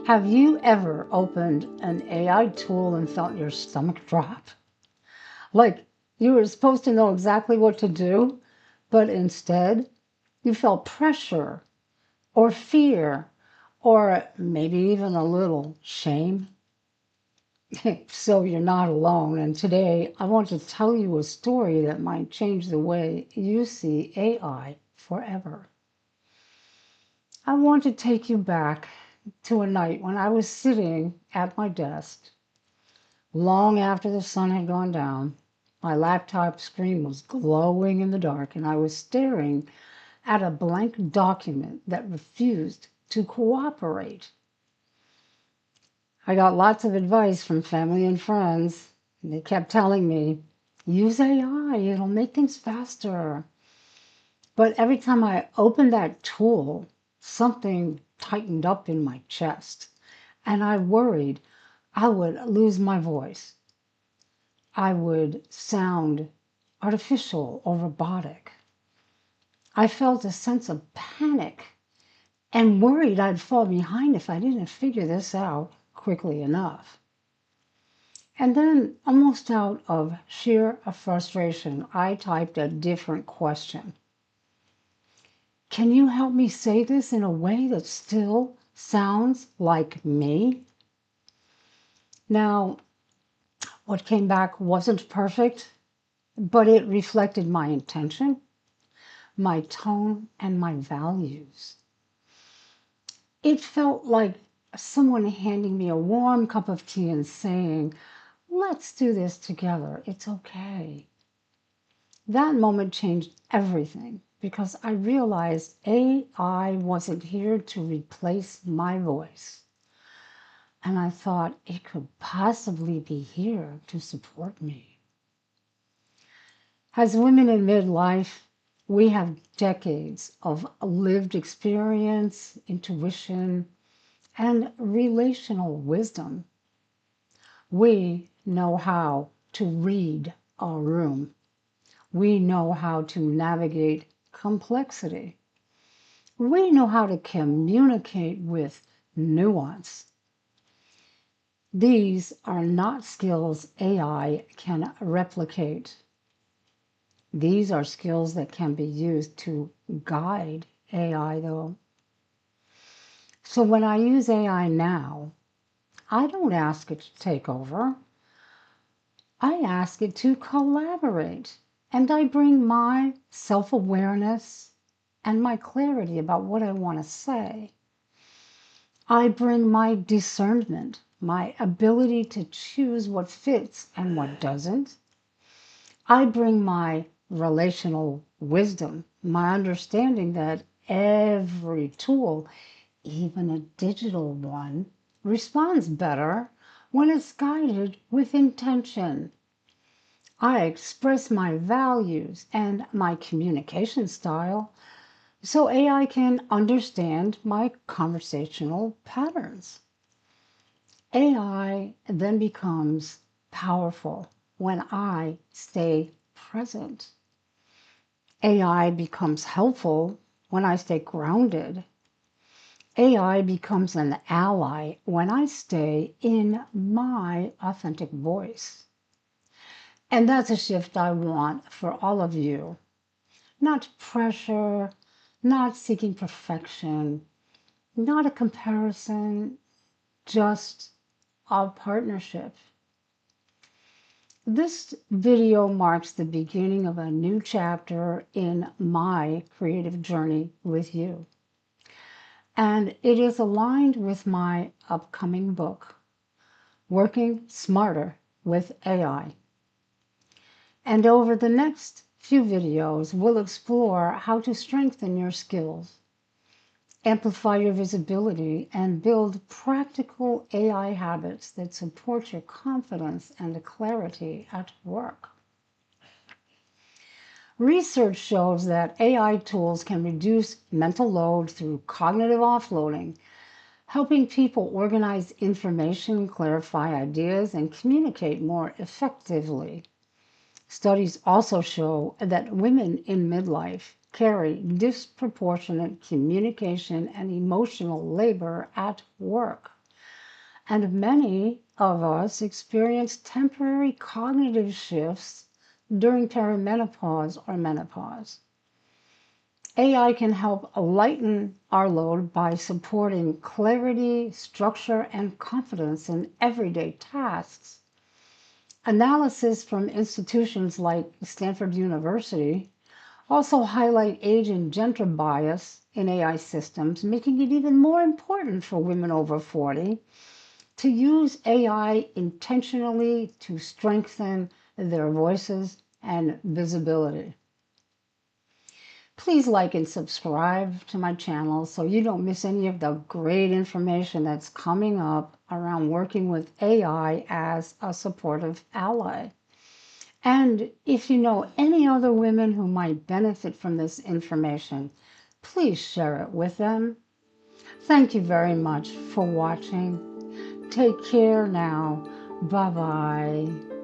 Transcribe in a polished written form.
Have you ever opened an AI tool and felt your stomach drop? Like you were supposed to know exactly what to do, but instead you felt pressure or fear or maybe even a little shame? So you're not alone. And today I want to tell you a story that might change the way you see AI forever. I want to take you back to a night when I was sitting at my desk long after the sun had gone down. My laptop screen was glowing in the dark, and I was staring at a blank document that refused to cooperate. I got lots of advice from family and friends. They kept telling me, use AI, it'll make things faster. But every time I opened that tool, something tightened up in my chest, and I worried I would lose my voice. I would sound artificial or robotic. I felt a sense of panic and worried I'd fall behind if I didn't figure this out quickly enough. And then, almost out of sheer frustration, I typed a different question. Can you help me say this in a way that still sounds like me? Now, what came back wasn't perfect, but it reflected my intention, my tone, and my values. It felt like someone handing me a warm cup of tea and saying, let's do this together. It's okay. That moment changed everything because I realized AI wasn't here to replace my voice. And I thought it could possibly be here to support me. As women in midlife, we have decades of lived experience, intuition, and relational wisdom. We know how to read a room. We know how to navigate complexity. We know how to communicate with nuance. These are not skills AI can replicate. These are skills that can be used to guide AI, though. So when I use AI now, I don't ask it to take over. I ask it to collaborate. And I bring my self-awareness and my clarity about what I want to say. I bring my discernment, my ability to choose what fits and what doesn't. I bring my relational wisdom, my understanding that every tool, even a digital one, responds better when it's guided with intention. I express my values and my communication style so AI can understand my conversational patterns. AI then becomes powerful when I stay present. AI becomes helpful when I stay grounded. AI becomes an ally when I stay in my authentic voice. And that's a shift I want for all of you. Not pressure, not seeking perfection, not a comparison, just a partnership. This video marks the beginning of a new chapter in my creative journey with you. And it is aligned with my upcoming book, Working Smarter with AI. And over the next few videos, we'll explore how to strengthen your skills, amplify your visibility, and build practical AI habits that support your confidence and clarity at work. Research shows that AI tools can reduce mental load through cognitive offloading, helping people organize information, clarify ideas, and communicate more effectively. Studies also show that women in midlife carry disproportionate communication and emotional labor at work. And many of us experience temporary cognitive shifts during perimenopause or menopause. AI can help lighten our load by supporting clarity, structure, and confidence in everyday tasks. Analysis from institutions like Stanford University also highlight age and gender bias in AI systems, making it even more important for women over 40 to use AI intentionally to strengthen their voices and visibility. Please like and subscribe to my channel so you don't miss any of the great information that's coming up around working with AI as a supportive ally. And if you know any other women who might benefit from this information, please share it with them. Thank you very much for watching. Take care now. Bye-bye.